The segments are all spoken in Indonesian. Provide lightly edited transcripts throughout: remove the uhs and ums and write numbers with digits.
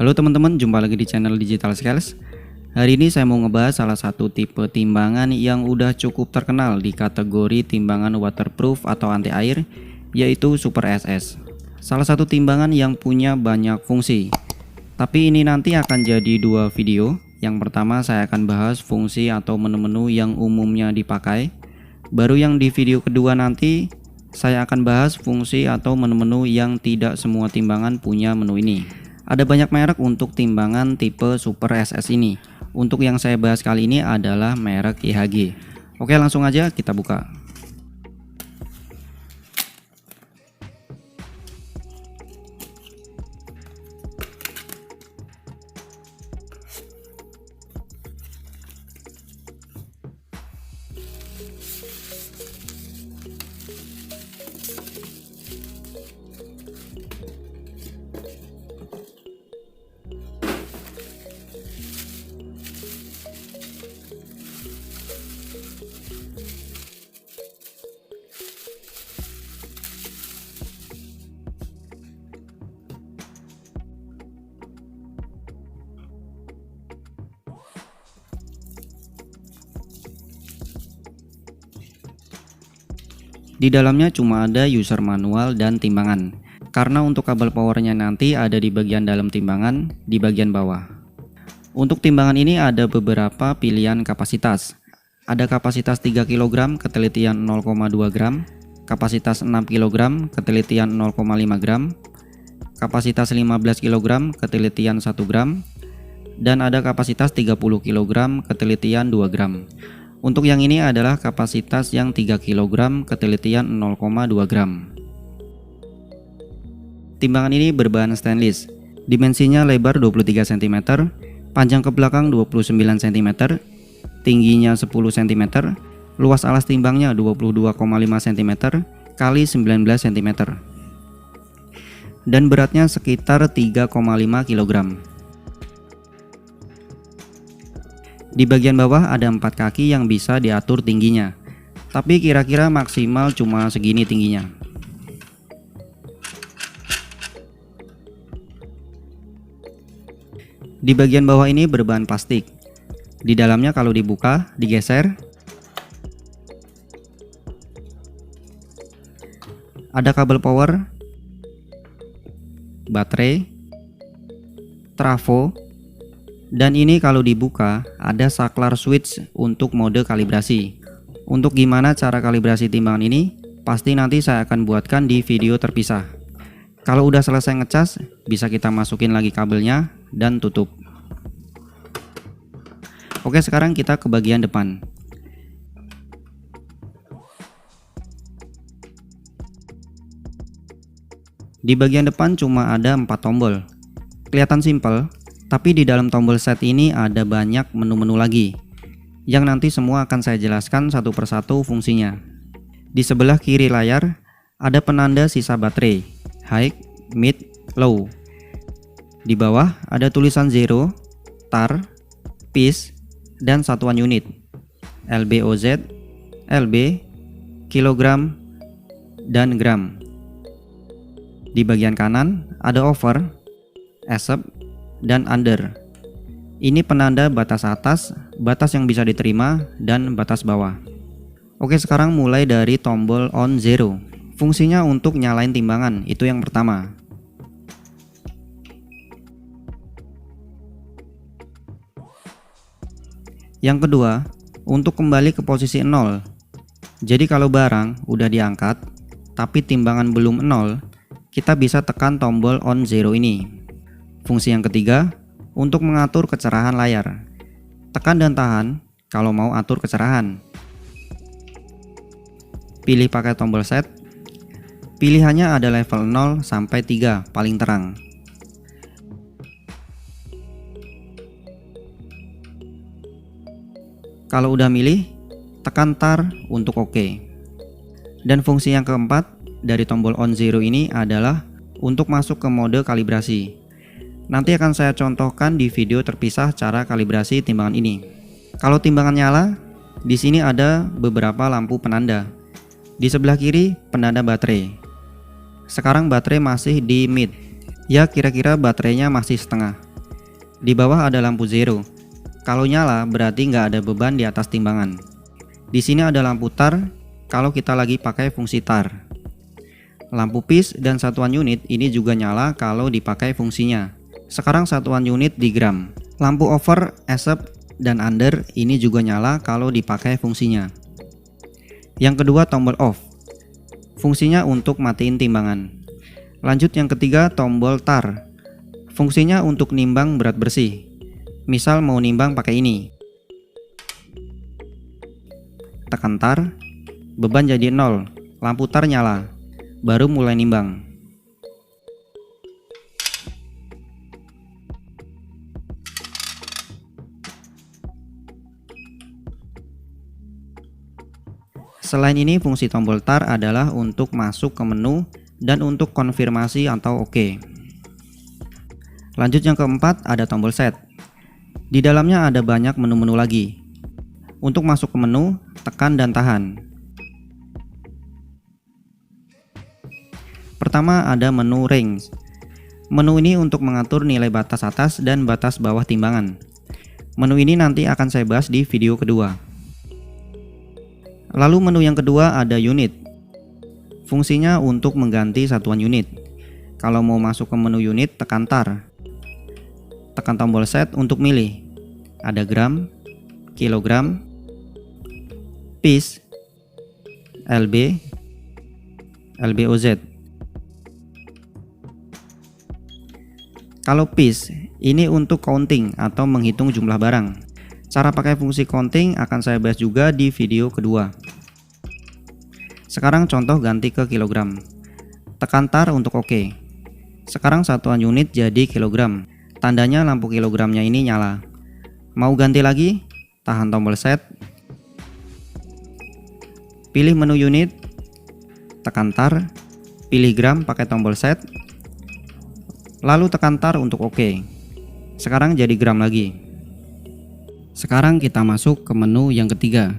Halo teman-teman, jumpa lagi di channel Digital Skills. Hari ini saya mau ngebahas salah satu tipe timbangan yang udah cukup terkenal di kategori timbangan waterproof atau anti air, yaitu Super SS. Salah satu timbangan yang punya banyak fungsi. Tapi ini nanti akan jadi dua video. Yang pertama saya akan bahas fungsi atau menu-menu yang umumnya dipakai. Baru yang di video kedua nanti saya akan bahas fungsi atau menu-menu yang tidak semua timbangan punya menu ini. Ada banyak merek untuk timbangan tipe Super SS ini. Untuk yang saya bahas kali ini adalah merek IHG. Oke, langsung aja kita buka. Di dalamnya cuma ada user manual dan timbangan. Karena untuk kabel powernya nanti ada di bagian dalam timbangan, di bagian bawah. Untuk timbangan ini ada beberapa pilihan kapasitas. Ada kapasitas 3 kg ketelitian 0,2 gram, kapasitas 6 kg ketelitian 0,5 gram, kapasitas 15 kg ketelitian 1 gram, dan ada kapasitas 30 kg ketelitian 2 gram. Untuk yang ini adalah kapasitas yang 3 kg ketelitian 0,2 gram. Timbangan ini berbahan stainless. Dimensinya lebar 23 cm, panjang ke belakang 29 cm, tingginya 10 cm, luas alas timbangnya 22,5 cm kali 19 cm. Dan beratnya sekitar 3,5 kg. Di bagian bawah ada 4 kaki yang bisa diatur tingginya, tapi kira-kira maksimal cuma segini tingginya. Di bagian bawah ini berbahan plastik. Di dalamnya kalau dibuka, digeser, ada kabel power, baterai, trafo. Dan ini kalau dibuka ada saklar switch untuk mode kalibrasi. Untuk gimana cara kalibrasi timbangan ini pasti nanti saya akan buatkan di video terpisah. Kalau udah selesai ngecas bisa kita masukin lagi kabelnya dan tutup. Oke, sekarang kita ke bagian depan. Di bagian depan cuma ada 4 tombol. Kelihatan simpel, tapi di dalam tombol set ini ada banyak menu-menu lagi yang nanti semua akan saya jelaskan satu persatu fungsinya. Di sebelah kiri layar ada penanda sisa baterai, high, mid, low. Di bawah ada tulisan zero, tar, piece, dan satuan unit, LBOZ, LB, kilogram, dan gram. Di bagian kanan ada over, accept, dan under. Ini penanda batas atas, batas yang bisa diterima, dan batas bawah. Oke, sekarang mulai dari tombol on zero. Fungsinya untuk nyalain timbangan, itu yang pertama. Yang kedua, untuk kembali ke posisi 0. Jadi kalau barang udah diangkat tapi timbangan belum 0, kita bisa tekan tombol on zero ini. Fungsi yang ketiga, untuk mengatur kecerahan layar. Tekan dan tahan kalau mau atur kecerahan. Pilih pakai tombol set. Pilihannya ada level 0 sampai 3 paling terang. Kalau udah milih, tekan tar untuk OK. Dan fungsi yang keempat dari tombol on zero ini adalah untuk masuk ke mode kalibrasi. Nanti akan saya contohkan di video terpisah cara kalibrasi timbangan ini. Kalau timbangan nyala, di sini ada beberapa lampu penanda. Di sebelah kiri penanda baterai. Sekarang baterai masih di mid. Ya, kira-kira baterainya masih setengah. Di bawah ada lampu zero. Kalau nyala berarti nggak ada beban di atas timbangan. Di sini ada lampu tar kalau kita lagi pakai fungsi tar. Lampu piece dan satuan unit ini juga nyala kalau dipakai fungsinya. Sekarang satuan unit di gram. Lampu over, accept, dan under ini juga nyala kalau dipakai fungsinya. Yang kedua tombol off. Fungsinya untuk matiin timbangan. Lanjut yang ketiga tombol tar. Fungsinya untuk nimbang berat bersih. Misal mau nimbang pakai ini. Tekan tar, beban jadi 0, lampu tar nyala, baru mulai nimbang. Selain ini fungsi tombol tar adalah untuk masuk ke menu dan untuk konfirmasi atau OK. Lanjut yang keempat ada tombol set. Di dalamnya ada banyak menu-menu lagi. Untuk masuk ke menu, tekan dan tahan. Pertama ada menu range. Menu ini untuk mengatur nilai batas atas dan batas bawah timbangan. Menu ini nanti akan saya bahas di video kedua. Lalu menu yang kedua ada unit. Fungsinya untuk mengganti satuan unit. Kalau mau masuk ke menu unit, tekan tar. Tekan tombol set untuk milih. Ada gram, kilogram, piece, LB, LBOZ. Kalau piece, ini untuk counting atau menghitung jumlah barang. Cara pakai fungsi counting akan saya bahas juga di video kedua. Sekarang contoh ganti ke kilogram. Tekan tar untuk OK. Sekarang satuan unit jadi kilogram. Tandanya lampu kilogramnya ini nyala. Mau ganti lagi? Tahan tombol set. Pilih menu unit. Tekan tar. Pilih gram pakai tombol set. Lalu tekan tar untuk OK. Sekarang jadi gram lagi. Sekarang kita masuk ke menu yang ketiga.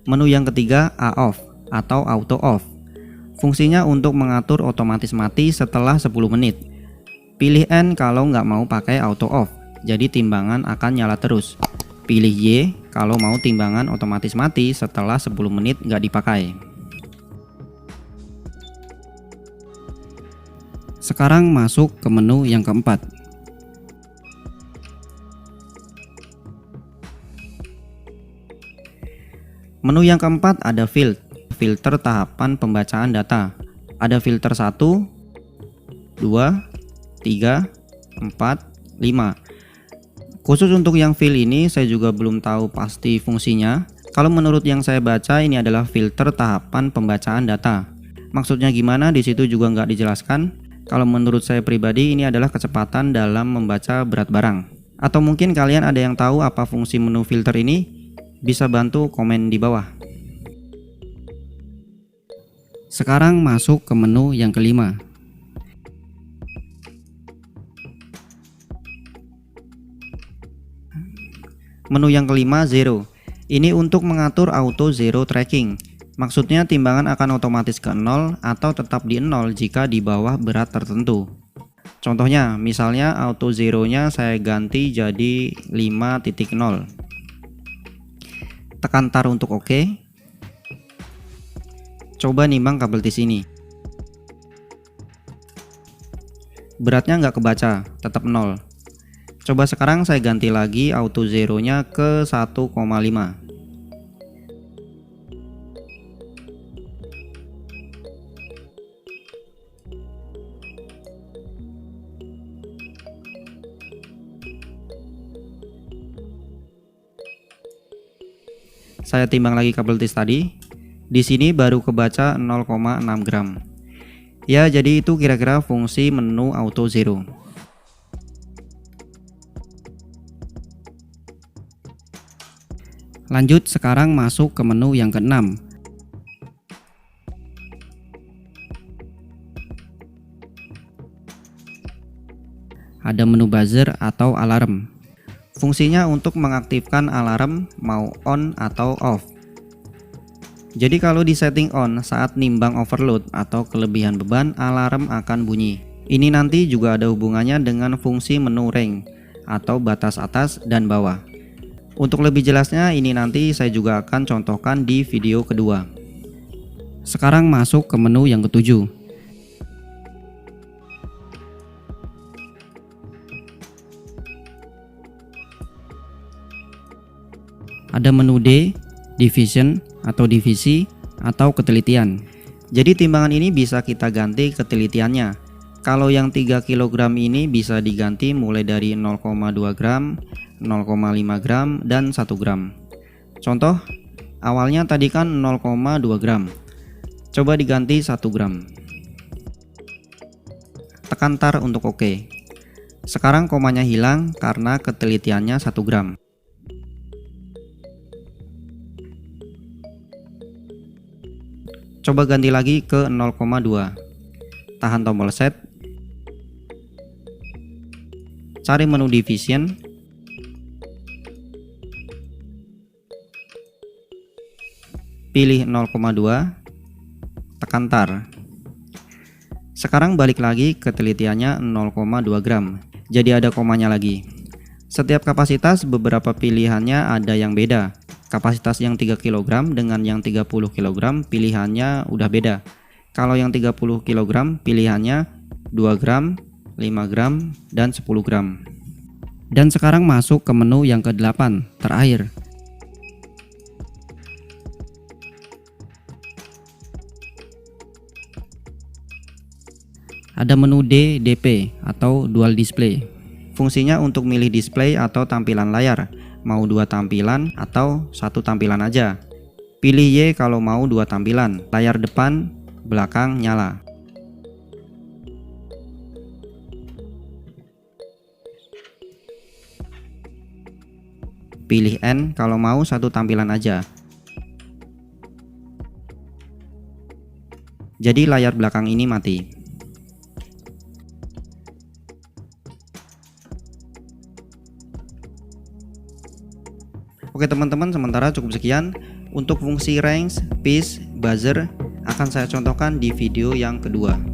Menu yang ketiga A-off atau auto off. Fungsinya untuk mengatur otomatis mati setelah 10 menit. Pilih N kalau nggak mau pakai auto off, jadi timbangan akan nyala terus. Pilih Y kalau mau timbangan otomatis mati setelah 10 menit nggak dipakai. Sekarang masuk ke menu yang keempat. Menu yang keempat ada filter tahapan pembacaan data. Ada filter 1, 2, 3, 4, 5. Khusus untuk yang fill ini saya juga belum tahu pasti fungsinya. Kalau menurut yang saya baca ini adalah filter tahapan pembacaan data. Maksudnya gimana di situ juga nggak dijelaskan. Kalau menurut saya pribadi ini adalah kecepatan dalam membaca berat barang. Atau mungkin kalian ada yang tahu apa fungsi menu filter ini? Bisa bantu komen di bawah. Sekarang masuk ke menu yang kelima. Menu yang kelima zero. Ini untuk mengatur auto zero tracking. Maksudnya timbangan akan otomatis ke 0 atau tetap di 0 jika di bawah berat tertentu. Contohnya, misalnya auto zero-nya saya ganti jadi 5.0. Tekan tar untuk OK. Coba nimbang kabel tis ini. Beratnya nggak kebaca, tetap 0. Coba sekarang saya ganti lagi auto zero-nya ke 1,5. Saya timbang lagi kabel tis tadi. Di sini baru kebaca 0,6 gram. Ya, jadi itu kira-kira fungsi menu auto zero. Lanjut sekarang masuk ke menu yang keenam. Ada menu buzzer atau alarm. Fungsinya untuk mengaktifkan alarm mau on atau off. Jadi kalau di setting on saat nimbang overload atau kelebihan beban, alarm akan bunyi. Ini nanti juga ada hubungannya dengan fungsi menu range atau batas atas dan bawah. Untuk lebih jelasnya ini nanti saya juga akan contohkan di video kedua. Sekarang masuk ke menu yang ketujuh. Ada menu D, division atau divisi atau ketelitian. Jadi timbangan ini bisa kita ganti ketelitiannya. Kalau yang 3 kg ini bisa diganti mulai dari 0,2 gram, 0,5 gram, dan 1 gram. Contoh, awalnya tadi kan 0,2 gram. Coba diganti 1 gram. Tekan tar untuk OK. Sekarang komanya hilang karena ketelitiannya 1 gram. Coba ganti lagi ke 0,2. Tahan tombol set. Cari menu division. Pilih 0,2. Tekan tar. Sekarang balik lagi ketelitiannya 0,2 gram. Jadi ada komanya lagi. Setiap kapasitas beberapa pilihannya ada yang beda. Kapasitas yang 3 kg dengan yang 30 kg pilihannya udah beda. Kalau yang 30 kg pilihannya 2 gram, 5 gram, dan 10 gram. Dan sekarang masuk ke menu yang ke-8, terakhir. Ada menu D, DP atau dual display. Fungsinya untuk milih display atau tampilan layar. Mau 2 tampilan atau 1 tampilan aja. Pilih Y kalau mau 2 tampilan, layar depan, belakang nyala. Pilih N kalau mau 1 tampilan aja. Jadi layar belakang ini mati. Oke teman-teman, sementara cukup sekian. Untuk fungsi range, pitch, buzzer akan saya contohkan di video yang kedua.